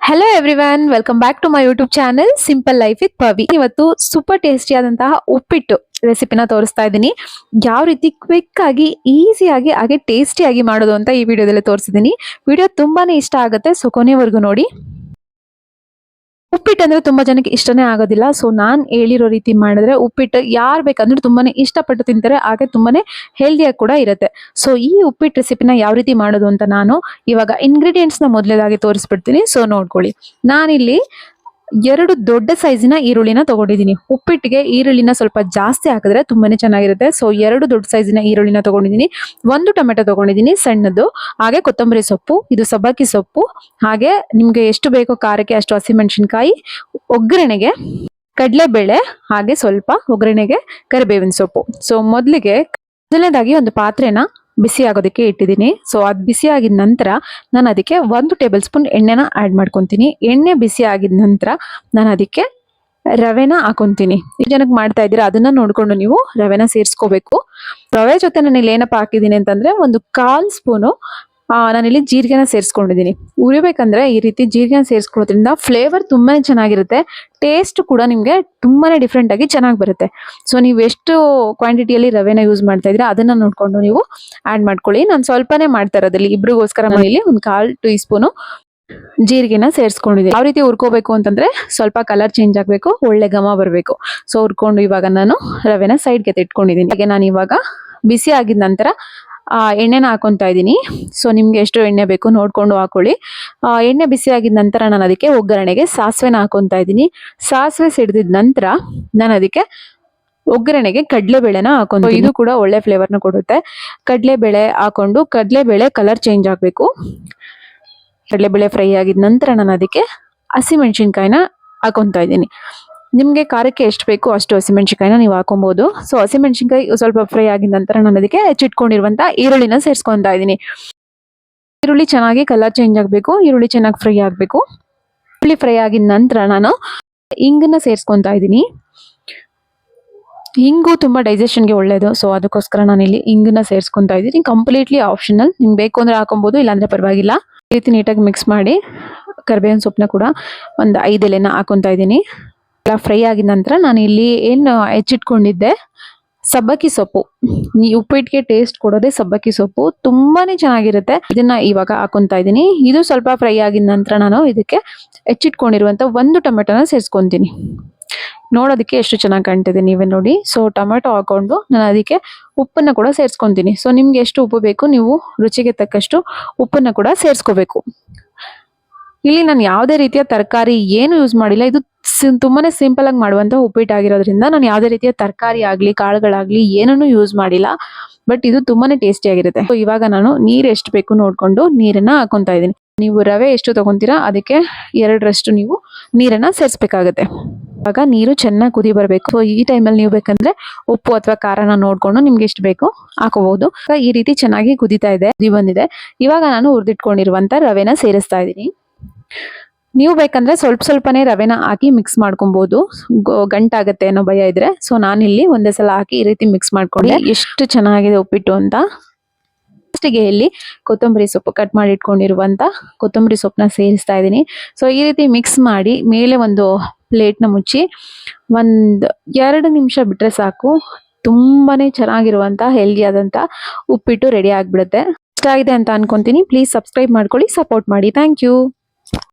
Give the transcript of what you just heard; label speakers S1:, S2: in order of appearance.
S1: Hello everyone, welcome back to my YouTube channel simple life with Pavi. ಇವತ್ತು super tasty ಆದಂತಹ ಉಪ್ಪಿಟ್ಟು ರೆಸಿಪಿನ ತೋರಿಸ್ತಾ ಇದ್ದೀನಿ. ಯಾವ ರೀತಿ ಕ್ವಿಕ್ ಆಗಿ ಈಸಿಯಾಗಿ ಹಾಗೆ ಟೇಸ್ಟಿಯಾಗಿ ಮಾಡೋದು ಅಂತ ಈ ವಿಡಿಯೋದಲ್ಲಿ ತೋರಿಸಿದ್ದೀನಿ. ವಿಡಿಯೋ ತುಂಬಾನೇ ಇಷ್ಟ ಆಗುತ್ತೆ, ಸೊ ಕೊನೆವರೆಗೂ ನೋಡಿ. ಉಪ್ಪಿಟ್ಟು ಅಂದ್ರೆ ತುಂಬಾ ಜನಕ್ಕೆ ಇಷ್ಟನೇ ಆಗೋದಿಲ್ಲ. ಸೊ ನಾನ್ ಹೇಳಿರೋ ರೀತಿ ಮಾಡಿದ್ರೆ ಉಪ್ಪಿಟ್ಟು ಯಾರು ಬೇಕಂದ್ರೆ ತುಂಬಾನೇ ಇಷ್ಟಪಟ್ಟು ತಿಂತಾರೆ, ಹಾಗೆ ತುಂಬಾನೇ ಹೆಲ್ದಿಯಾಗಿ ಕೂಡ ಇರುತ್ತೆ. ಸೊ ಈ ಉಪ್ಪಿಟ್ಟು ರೆಸಿಪಿನ ಯಾವ ರೀತಿ ಮಾಡೋದು ಅಂತ ನಾನು ಇವಾಗ ಇಂಗ್ರೀಡಿಯೆಂಟ್ಸ್ ನ ಮೊದಲೇದಾಗಿ ತೋರಿಸ್ಬಿಡ್ತೀನಿ. ಸೊ ನೋಡ್ಕೊಳ್ಳಿ, ನಾನಿಲ್ಲಿ 2 ದೊಡ್ಡ ಸೈಜಿನ ಈರುಳ್ಳಿನ ತಗೊಂಡಿದ್ದೀನಿ. ಉಪ್ಪಿಟ್ಟಿಗೆ ಈರುಳ್ಳಿನ ಸ್ವಲ್ಪ ಜಾಸ್ತಿ ಹಾಕಿದ್ರೆ ತುಂಬಾನೇ ಚೆನ್ನಾಗಿರುತ್ತೆ. ಸೊ 2 ದೊಡ್ಡ ಸೈಜಿನ ಈರುಳ್ಳಿನ ತಗೊಂಡಿದ್ದೀನಿ. 1 ಟೊಮೆಟೊ ತಗೊಂಡಿದ್ದೀನಿ ಸಣ್ಣದು, ಹಾಗೆ ಕೊತ್ತಂಬರಿ ಸೊಪ್ಪು, ಇದು ಸಬ್ಬಕ್ಕಿ ಸೊಪ್ಪು, ಹಾಗೆ ನಿಮ್ಗೆ ಎಷ್ಟು ಬೇಕೋ ಖಾರಕ್ಕೆ ಅಷ್ಟು ಹಸಿಮೆಣಸಿನಕಾಯಿ, ಒಗ್ಗರಣೆಗೆ ಕಡಲೆಬೇಳೆ, ಹಾಗೆ ಸ್ವಲ್ಪ ಒಗ್ಗರಣೆಗೆ ಕರಿಬೇವಿನ ಸೊಪ್ಪು. ಸೊ ಮೊದಲನೇದಾಗಿ ಒಂದು ಪಾತ್ರೆನ ಬಿಸಿ ಆಗೋದಕ್ಕೆ ಇಟ್ಟಿದ್ದೀನಿ. ಸೊ ಅದು ಬಿಸಿ ಆಗಿದ ನಂತರ ನಾನು ಅದಕ್ಕೆ 1 ಟೇಬಲ್ ಸ್ಪೂನ್ ಎಣ್ಣೆನ ಆಡ್ ಮಾಡ್ಕೊತೀನಿ. ಎಣ್ಣೆ ಬಿಸಿ ಆಗಿದ ನಂತರ ನಾನು ಅದಕ್ಕೆ ರವೆನ ಹಾಕೊಂತೀನಿ. ಈ ಜನಕ್ಕೆ ಮಾಡ್ತಾ ಇದ್ದೀರಾ ಅದನ್ನ ನೋಡ್ಕೊಂಡು ನೀವು ರವೆನ ಸೇರಿಸ್ಕೋಬೇಕು. ರವೆ ಜೊತೆ ನಾನು ಇಲ್ಲಿ ಏನಪ್ಪ ಹಾಕಿದ್ದೀನಿ ಅಂತಂದ್ರೆ 1/4 ಸ್ಪೂನು ನಾನಿಲ್ಲಿ ಜೀರಿಗೆನ ಸೇರಿಸ್ಕೊಂಡಿದ್ದೀನಿ. ಉರಿಬೇಕಂದ್ರೆ ಈ ರೀತಿ ಜೀರಿಗೆನ ಸೇರಿಸ್ಕೊಳ್ಳೋದ್ರಿಂದ ಫ್ಲೇವರ್ ತುಂಬಾನೇ ಚೆನ್ನಾಗಿರುತ್ತೆ, ಟೇಸ್ಟ್ ಕೂಡ ನಿಮ್ಗೆ ತುಂಬಾನೇ ಡಿಫ್ರೆಂಟ್ ಆಗಿ ಚೆನ್ನಾಗಿ ಬರುತ್ತೆ. ಸೊ ನೀವು ಎಷ್ಟು ಕ್ವಾಂಟಿಟಿಯಲ್ಲಿ ರವೆನ ಯೂಸ್ ಮಾಡ್ತಾ ಇದ್ರೆ ಅದನ್ನ ನೋಡ್ಕೊಂಡು ನೀವು ಆಡ್ ಮಾಡ್ಕೊಳ್ಳಿ. ನಾನು ಸ್ವಲ್ಪನೇ ಮಾಡ್ತಾ ಇರೋದ್ರಲ್ಲಿ ಇಬ್ರಿಗೋಸ್ಕರ ಮನೇಲಿ 1/4 ಟೀ ಸ್ಪೂನು ಜೀರಿಗೆನ ಸೇರಿಸ್ಕೊಂಡಿದ್ದೀನಿ. ಯಾವ ರೀತಿ ಹುರ್ಕೋಬೇಕು ಅಂತಂದ್ರೆ ಸ್ವಲ್ಪ ಕಲರ್ ಚೇಂಜ್ ಆಗ್ಬೇಕು, ಒಳ್ಳೆ ಘಮ ಬರಬೇಕು. ಸೊ ಹುರ್ಕೊಂಡು ಇವಾಗ ನಾನು ರವೆನ ಸೈಡ್ಗೆ ತೆಟ್ಕೊಂಡಿದ್ದೀನಿ. ಹಾಗೆ ನಾನು ಇವಾಗ ಬಿಸಿ ಆಗಿದ ನಂತರ ಎಣ್ಣೆನ ಹಾಕೊಂತಾ ಇದ್ದೀನಿ. ಸೊ ನಿಮ್ಗೆ ಎಷ್ಟು ಎಣ್ಣೆ ಬೇಕು ನೋಡ್ಕೊಂಡು ಹಾಕೊಳ್ಳಿ. ಎಣ್ಣೆ ಬಿಸಿ ಆಗಿದ ನಂತರ ನಾನು ಅದಕ್ಕೆ ಒಗ್ಗರಣೆಗೆ ಸಾಸಿವೆನ ಹಾಕೊಂತಾ ಇದ್ದೀನಿ. ಸಾಸಿವೆ ಸಿಡಿದ ನಂತರ ನಾನು ಅದಕ್ಕೆ ಒಗ್ಗರಣೆಗೆ ಕಡಲೆಬೇಳೆನ ಹಾಕೊಂಡು, ಇದು ಕೂಡ ಒಳ್ಳೆ ಫ್ಲೇವರ್ನ ಕೊಡುತ್ತೆ. ಕಡಲೆಬೇಳೆ ಹಾಕೊಂಡು ಕಡಲೆಬೇಳೆ ಕಲರ್ ಚೇಂಜ್ ಆಗಬೇಕು. ಕಡಲೆಬೇಳೆ ಫ್ರೈ ಆಗಿದ ನಂತರ ನಾನು ಅದಕ್ಕೆ ಹಸಿಮೆಣಸಿನ್ಕಾಯಿನ ಹಾಕೊಂತಾ ಇದ್ದೀನಿ. ನಿಮ್ಗೆ ಖಾರಕ್ಕೆ ಎಷ್ಟು ಬೇಕು ಅಷ್ಟು ಹಸಿಮೆಣಸಿನ್ಕಾಯಿನ ನೀವು ಹಾಕೊಬಹುದು. ಸೊ ಹಸಿಮೆಣಸಿನ್ಕಾಯಿ ಸ್ವಲ್ಪ ಫ್ರೈ ಆಗಿದ ನಂತರ ನಾನು ಅದಕ್ಕೆ ಹೆಚ್ಚಿಟ್ಕೊಂಡಿರುವಂತ ಈರುಳ್ಳಿನ ಸೇರಿಸ್ಕೊಂತಾ ಇದ್ದೀನಿ. ಈರುಳ್ಳಿ ಚೆನ್ನಾಗಿ ಕಲರ್ ಚೇಂಜ್ ಆಗಬೇಕು, ಈರುಳ್ಳಿ ಚೆನ್ನಾಗಿ ಫ್ರೈ ಆಗಬೇಕು. ಈರುಳ್ಳಿ ಫ್ರೈ ಆಗಿದ ನಂತರ ನಾನು ಇಂಗನ್ನ ಸೇರಿಸ್ಕೊಂತಾ ಇದ್ದೀನಿ. ಇಂಗು ತುಂಬಾ ಡೈಜೆಷನ್ಗೆ ಒಳ್ಳೇದು. ಸೊ ಅದಕ್ಕೋಸ್ಕರ ನಾನು ಇಲ್ಲಿ ಇಂಗನ್ನ ಸೇರಿಸ್ಕೊಂತಾ ಇದ್ದೀನಿ. ಕಂಪ್ಲೀಟ್ಲಿ ಆಪ್ಷನಲ್, ನಿಮ್ಗೆ ಬೇಕು ಅಂದ್ರೆ ಹಾಕೊಬಹುದು, ಇಲ್ಲಾಂದ್ರೆ ಪರವಾಗಿಲ್ಲ. ಈ ರೀತಿ ನೀಟಾಗಿ ಮಿಕ್ಸ್ ಮಾಡಿ ಕರಿಬೇವಿನ ಸೊಪ್ಪನ್ನ ಕೂಡ 5 ಎಲೆನ ಹಾಕೊಂತಾ ಇದ್ದೀನಿ. ಎಲ್ಲ ಫ್ರೈ ಆಗಿದ ನಂತರ ನಾನು ಇಲ್ಲಿ ಏನು ಹೆಚ್ಚಿಟ್ಕೊಂಡಿದ್ದೆ ಸಬ್ಬಕ್ಕಿ ಸೊಪ್ಪು, ಈ ಉಪ್ಪಿಟ್ಟಿಗೆ ಟೇಸ್ಟ್ ಕೊಡೋದೇ ಸಬ್ಬಕ್ಕಿ ಸೊಪ್ಪು, ತುಂಬಾನೇ ಚೆನ್ನಾಗಿರುತ್ತೆ. ಇದನ್ನ ಇವಾಗ ಹಾಕೊಂತಾ ಇದ್ದೀನಿ. ಇದು ಸ್ವಲ್ಪ ಫ್ರೈ ಆಗಿದ ನಂತರ ನಾನು ಇದಕ್ಕೆ ಹೆಚ್ಚಿಟ್ಕೊಂಡಿರುವಂತ 1 ಟೊಮೆಟೊನ ಸೇರಿಸ್ಕೊಂತೀನಿ. ನೋಡೋದಕ್ಕೆ ಎಷ್ಟು ಚೆನ್ನಾಗಿ ಕಾಣ್ತಿದೆ ನೀವೇ ನೋಡಿ. ಸೊ ಟೊಮೆಟೊ ಹಾಕೊಂಡು ನಾನು ಅದಕ್ಕೆ ಉಪ್ಪನ್ನ ಕೂಡ ಸೇರಿಸ್ಕೊಂತೀನಿ. ಸೊ ನಿಮ್ಗೆ ಎಷ್ಟು ಉಪ್ಪು ಬೇಕು ನೀವು ರುಚಿಗೆ ತಕ್ಕಷ್ಟು ಉಪ್ಪನ್ನ ಕೂಡ ಸೇರಿಸ್ಕೋಬೇಕು. ಇಲ್ಲಿ ನಾನು ಯಾವುದೇ ರೀತಿಯ ತರಕಾರಿ ಏನು ಯೂಸ್ ಮಾಡಿಲ್ಲ. ಇದು ತುಂಬಾನೇ ಸಿಂಪಲ್ ಆಗಿ ಮಾಡುವಂತ ಉಪ್ಪಿಟ್ಟು ಆಗಿರೋದ್ರಿಂದ ನಾನು ಯಾವುದೇ ರೀತಿಯ ತರಕಾರಿ ಆಗ್ಲಿ ಕಾಳುಗಳಾಗ್ಲಿ ಏನನ್ನು ಯೂಸ್ ಮಾಡಿಲ್ಲ. ಬಟ್ ಇದು ತುಂಬಾನೇ ಟೇಸ್ಟಿ ಆಗಿರುತ್ತೆ. ಸೊ ಇವಾಗ ನಾನು ನೀರು ಎಷ್ಟು ಬೇಕು ನೋಡ್ಕೊಂಡು ನೀರನ್ನ ಹಾಕೊಂತಾ ಇದ್ದೀನಿ. ನೀವು ರವೆ ಎಷ್ಟು ತಗೊಂತೀರಾ ಅದಕ್ಕೆ 2ರಷ್ಟು ನೀವು ನೀರನ್ನ ಸೇರಿಸಬೇಕಾಗುತ್ತೆ. ಇವಾಗ ನೀರು ಚೆನ್ನಾಗಿ ಕುದಿ ಬರಬೇಕು. ಸೊ ಈ ಟೈಮಲ್ಲಿ ನೀವು ಬೇಕಂದ್ರೆ ಉಪ್ಪು ಅಥವಾ ಖಾರನ ನೋಡ್ಕೊಂಡು ನಿಮ್ಗೆ ಎಷ್ಟು ಬೇಕು ಹಾಕೋಬಹುದು. ಈ ರೀತಿ ಚೆನ್ನಾಗಿ ಕುದಿತಾ ಇದೆ, ಕುದಿ ಬಂದಿದೆ. ಇವಾಗ ನಾನು ಹುರಿದಿಟ್ಕೊಂಡಿರುವಂತ ರವೆನ ಸೇರಿಸ್ತಾ ಇದ್ದೀನಿ. ನೀವು ಬೇಕಂದ್ರೆ ಸ್ವಲ್ಪನೇ ರವೆನ ಹಾಕಿ ಮಿಕ್ಸ್ ಮಾಡ್ಕೊಬಹುದು, ಗಂಟಾಗತ್ತೆ ಅನ್ನೋ ಭಯ ಇದ್ರೆ. ಸೊ ನಾನಿಲ್ಲಿ ಒಂದೇ ಸಲ ಹಾಕಿ ಈ ರೀತಿ ಮಿಕ್ಸ್ ಮಾಡ್ಕೊಂಡೆ. ಎಷ್ಟು ಚೆನ್ನಾಗಿದೆ ಉಪ್ಪಿಟ್ಟು ಅಂತ. ಲಾಸ್ಟಿಗೆ ಇಲ್ಲಿ ಕೊತ್ತಂಬರಿ ಸೊಪ್ಪು ಕಟ್ ಮಾಡಿ ಇಟ್ಕೊಂಡಿರುವಂತ ಕೊತ್ತಂಬರಿ ಸೊಪ್ಪನ್ನ ಸೇರಿಸ್ತಾ ಇದ್ದೀನಿ. ಸೊ ಈ ರೀತಿ ಮಿಕ್ಸ್ ಮಾಡಿ ಮೇಲೆ ಒಂದು ಪ್ಲೇಟ್ನ ಮುಚ್ಚಿ 2 ನಿಮಿಷ ಬಿಟ್ರೆ ಸಾಕು. ತುಂಬಾನೇ ಚೆನ್ನಾಗಿರುವಂತ ಹೆಲ್ದಿ ಆದಂತ ಉಪ್ಪಿಟ್ಟು ರೆಡಿ ಆಗ್ಬಿಡುತ್ತೆ. ಇಷ್ಟ ಆಗಿದೆ ಅಂತ ಅನ್ಕೊಂತೀನಿ. ಪ್ಲೀಸ್ ಸಬ್ಸ್ಕ್ರೈಬ್ ಮಾಡ್ಕೊಳ್ಳಿ, ಸಪೋರ್ಟ್ ಮಾಡಿ. Thank you.